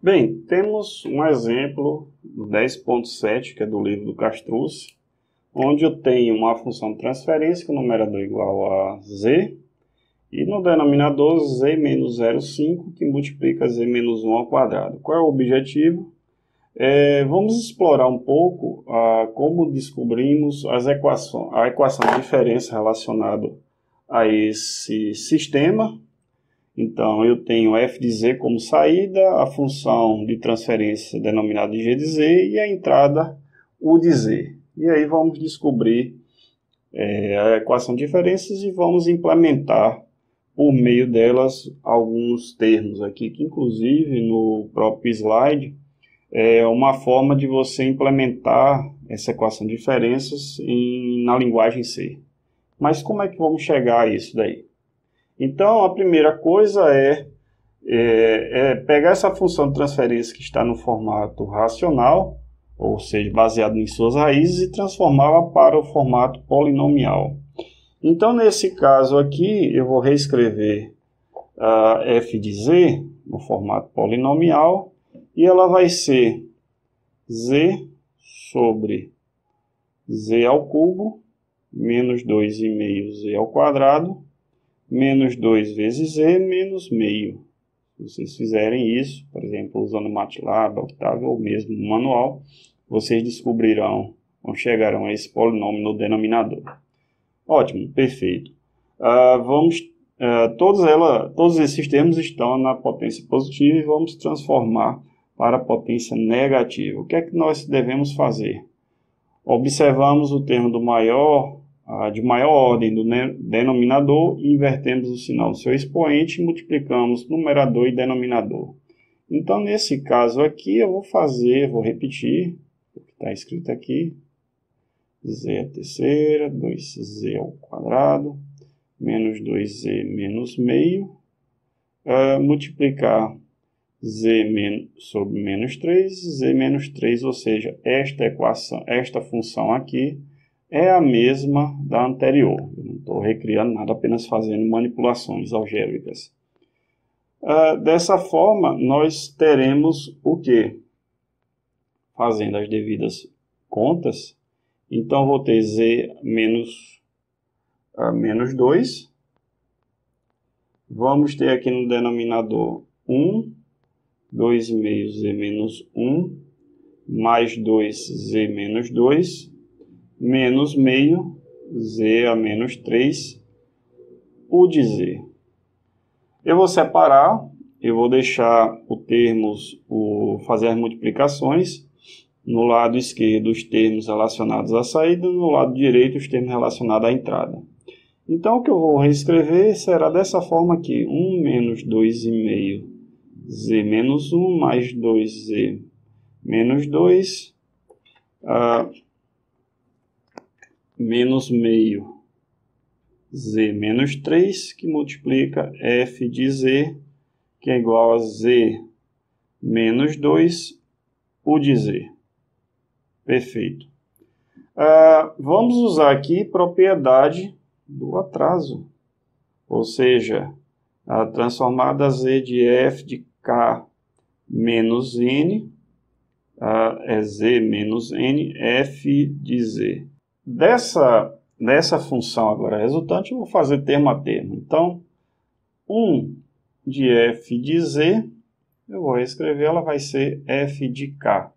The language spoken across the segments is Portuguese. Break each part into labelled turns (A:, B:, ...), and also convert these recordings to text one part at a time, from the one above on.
A: Bem, temos um exemplo do 10.7, que é do livro do Castrucci, onde eu tenho uma função de transferência com o numerador igual a z, e no denominador z menos 0,5, que multiplica z menos 1 ao quadrado. Qual é o objetivo? Vamos explorar um pouco como descobrimos a equação de diferença relacionada a esse sistema. Então, eu tenho f de z como saída, a função de transferência denominada de g de z e a entrada u de z. E aí vamos descobrir a equação de diferenças e vamos implementar por meio delas alguns termos aqui, que inclusive no próprio slide é uma forma de você implementar essa equação de diferenças na linguagem C. Mas como é que vamos chegar a isso daí? Então, a primeira coisa é pegar essa função de transferência que está no formato racional, ou seja, baseado em suas raízes, e transformá-la para o formato polinomial. Então, nesse caso aqui, eu vou reescrever f de z no formato polinomial, e ela vai ser z sobre z ao cubo, menos 2,5z ao quadrado, menos 2 vezes z, menos meio. Se vocês fizerem isso, por exemplo, usando MATLAB, Octave ou mesmo no manual, vocês descobrirão ou chegarão a esse polinômio no denominador. Ótimo, perfeito. Todos esses termos estão na potência positiva e vamos transformar para a potência negativa. O que é que nós devemos fazer? Observamos o termo de maior ordem do denominador, invertemos o sinal do seu expoente e multiplicamos numerador e denominador. Então, nesse caso aqui, eu vou repetir o que está escrito aqui. Z à terceira, 2z ao quadrado, menos 2z menos meio, multiplicar z sobre menos 3, z menos 3, ou seja, esta função aqui é a mesma da anterior. Eu não estou recriando nada, apenas fazendo manipulações algébricas. Dessa forma, nós teremos o quê? Fazendo as devidas contas, então vou ter z menos 2. Vamos ter aqui no denominador 1, 2,5z menos 1, mais 2z menos 2, menos meio, z a menos 3, u de z. Eu vou separar, eu vou deixar fazer as multiplicações. No lado esquerdo, os termos relacionados à saída, no lado direito, os termos relacionados à entrada. Então, o que eu vou reescrever será dessa forma aqui: 1 menos 2,5 z menos 1 mais 2z menos 2, menos meio z menos 3, que multiplica f de z, que é igual a z menos 2, u de z. Perfeito. Vamos usar aqui propriedade do atraso, ou seja, a transformada z de f de k menos n é z menos n, f de z. Dessa função agora resultante, eu vou fazer termo a termo. Então, 1 de f de z, eu vou reescrever, ela vai ser f de k.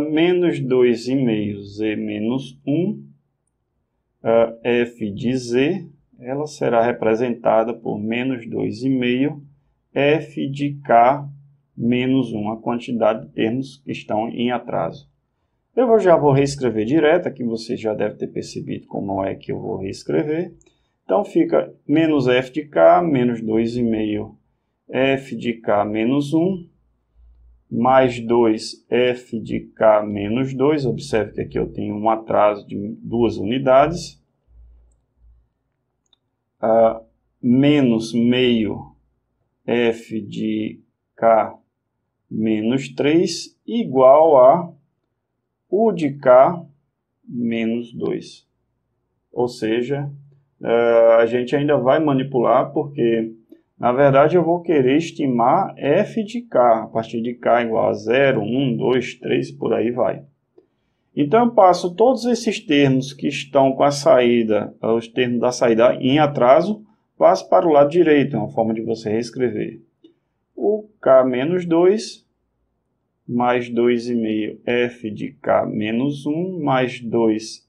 A: Menos 2,5 z menos 1, f de z, ela será representada por menos 2,5 f de k menos 1, a quantidade de termos que estão em atraso. Eu já vou reescrever direto, aqui você já deve ter percebido como é que eu vou reescrever. Então fica menos f de k, menos 2,5 f de k menos 1, mais 2 f de k menos 2, observe que aqui eu tenho um atraso de 2 unidades, menos meio f de k menos 3, igual a u de k menos 2. Ou seja, a gente ainda vai manipular, porque Na verdade, eu vou querer estimar f de k, a partir de k igual a 0, 1, 2, 3, por aí vai. Então, eu passo todos esses termos que estão com a saída, os termos da saída em atraso, passo para o lado direito, é uma forma de você reescrever. O k menos 2 mais 2,5 f de k menos 1 mais 2,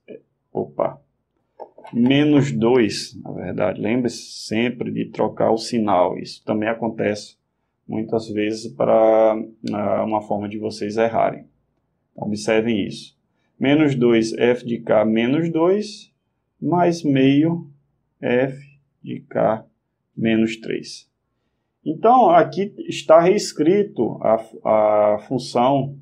A: menos 2, na verdade. Lembre-se sempre de trocar o sinal. Isso também acontece muitas vezes para uma forma de vocês errarem. Então, observem isso. Menos 2 f de k menos 2 mais meio f de k menos 3. Então, aqui está reescrito a função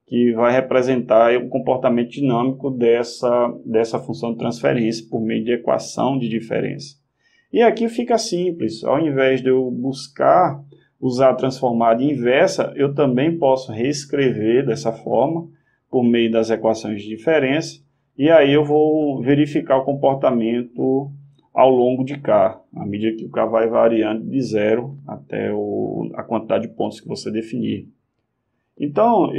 A: que vai representar o comportamento dinâmico dessa função de transferência por meio de equação de diferença. E aqui fica simples. Ao invés de eu buscar usar a transformada inversa, eu também posso reescrever dessa forma por meio das equações de diferença. E aí eu vou verificar o comportamento ao longo de k, à medida que o k vai variando de 0 até a quantidade de pontos que você definir. Então,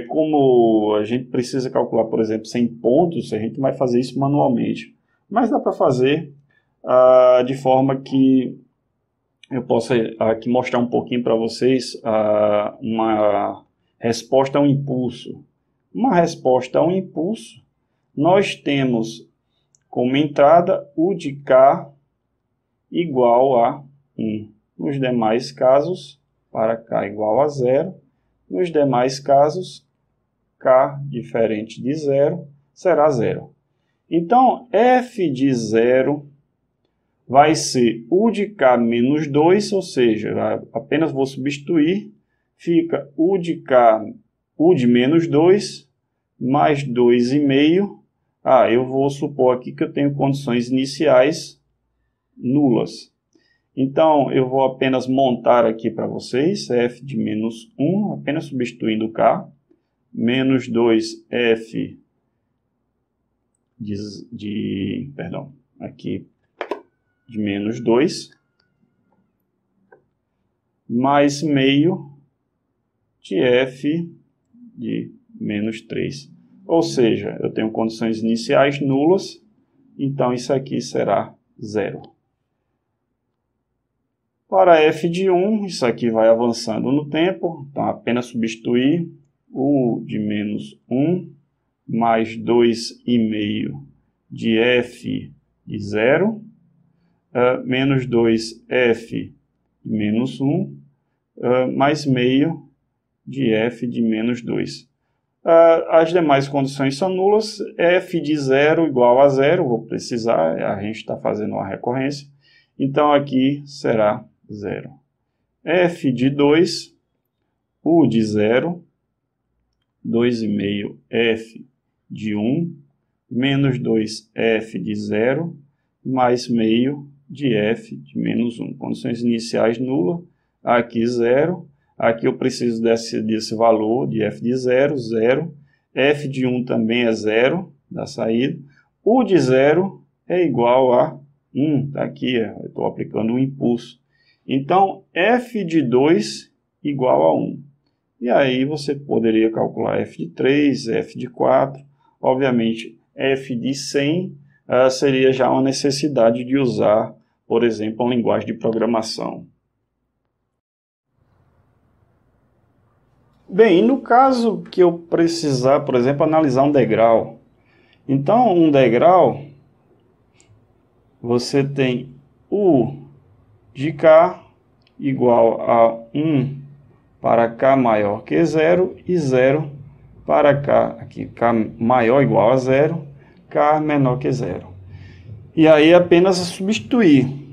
A: como a gente precisa calcular, por exemplo, 100 pontos, a gente vai fazer isso manualmente. Mas dá para fazer de forma que eu possa aqui mostrar um pouquinho para vocês uma resposta a um impulso. Uma resposta a um impulso, nós temos como entrada u de k igual a 1. Nos demais casos, para k igual a 0, nos demais casos, k diferente de 0 será 0. Então, f de 0 vai ser u de k menos 2, ou seja, apenas vou substituir, fica u de menos 2 mais 2,5. Eu vou supor aqui que eu tenho condições iniciais nulas. Então, eu vou apenas montar aqui para vocês f de menos 1, apenas substituindo k, menos 2f de menos 2, mais meio de f de menos 3. Ou seja, eu tenho condições iniciais nulas, então isso aqui será 0. Para f de 1, isso aqui vai avançando no tempo, então apenas substituir u de menos 1 mais 2,5 de f de 0, menos 2f de menos 1, mais meio de f de menos 2. As demais condições são nulas, f de 0 igual a 0, vou precisar, a gente está fazendo uma recorrência, então aqui será 0. f de 2, u de 0, 2,5 f de 1, menos 2f de 0, mais meio de f de menos 1. Condições iniciais nula, aqui 0. Aqui eu preciso desse valor de f de 0, 0. F de 1 também é 0 da saída. U de 0 é igual a 1. Está aqui, eu estou aplicando um impulso. Então, f de 2 igual a 1. E aí você poderia calcular f de 3, f de 4. Obviamente, f de 100 seria já uma necessidade de usar, por exemplo, uma linguagem de programação. Bem, no caso que eu precisar, por exemplo, analisar um degrau. Então, um degrau, você tem u de k igual a 1 para k maior que 0 e 0 para k, aqui, k maior ou igual a 0, k menor que 0. E aí apenas substituir.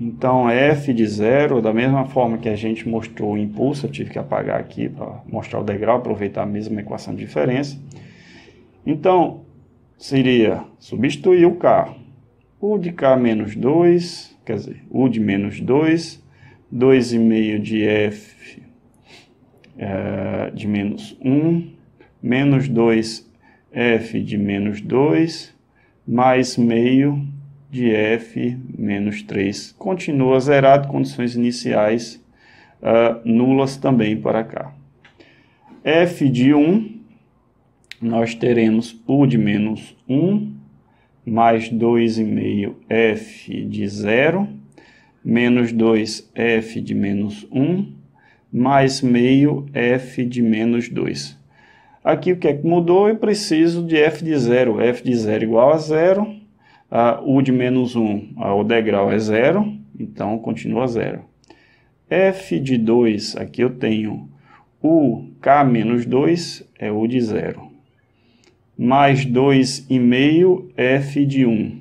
A: Então, f de 0, da mesma forma que a gente mostrou o impulso, eu tive que apagar aqui para mostrar o degrau, aproveitar a mesma equação de diferença. Então, seria substituir o k. U de k menos 2, quer dizer, u de menos 2, 2,5 de f de menos 1, menos 2f de menos 2, mais meio de f menos 3. Continua zerado, condições iniciais nulas também para cá. F de 1, nós teremos u de menos 1, mais 2,5 f de 0, menos 2 f de menos 1, mais meio f de menos 2. Aqui o que é que mudou? Eu preciso de f de 0. F de 0 igual a 0. U de menos 1, o degrau é 0, então continua 0. F de 2, aqui eu tenho u k menos 2, é u de 0. Mais 2,5 f de 1,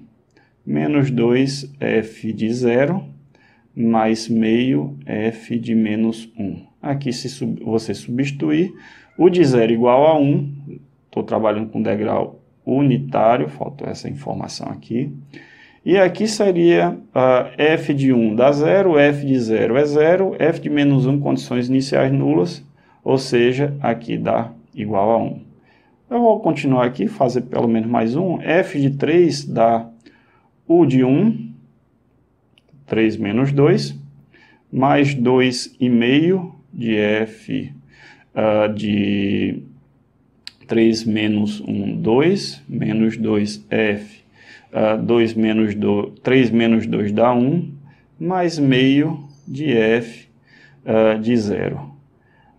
A: menos 2 f de 0, mais meio f de menos 1. Aqui, se você substituir, u de 0 igual a 1, estou trabalhando com degrau unitário, faltou essa informação aqui. E aqui seria f de 1 dá 0, f de 0 é 0, f de menos 1, condições iniciais nulas, ou seja, aqui dá igual a 1. Eu vou continuar aqui, fazer pelo menos mais um. F de 3 dá u de 1, 3 menos 2, mais 2,5 de f de 3 menos 1, 2, menos 2f, 3 menos 2 dá 1, mais meio de f de 0.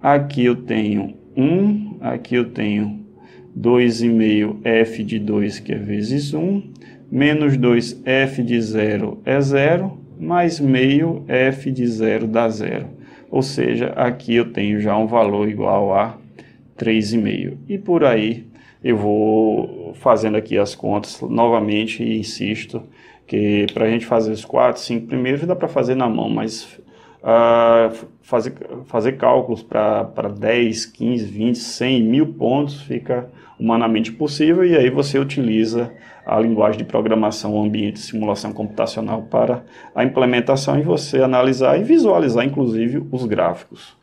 A: Aqui eu tenho 1, aqui eu tenho 2,5 f de 2, que é vezes 1, menos 2 f de 0 é 0, mais meio f de 0 dá 0. Ou seja, aqui eu tenho já um valor igual a 3,5. E por aí eu vou fazendo aqui as contas novamente e insisto que para a gente fazer os 4, 5 primeiros dá para fazer na mão, mas fazer cálculos para 10, 15, 20, 100, 1000 pontos fica humanamente possível, e aí você utiliza a linguagem de programação, ambiente de simulação computacional para a implementação e você analisar e visualizar inclusive os gráficos.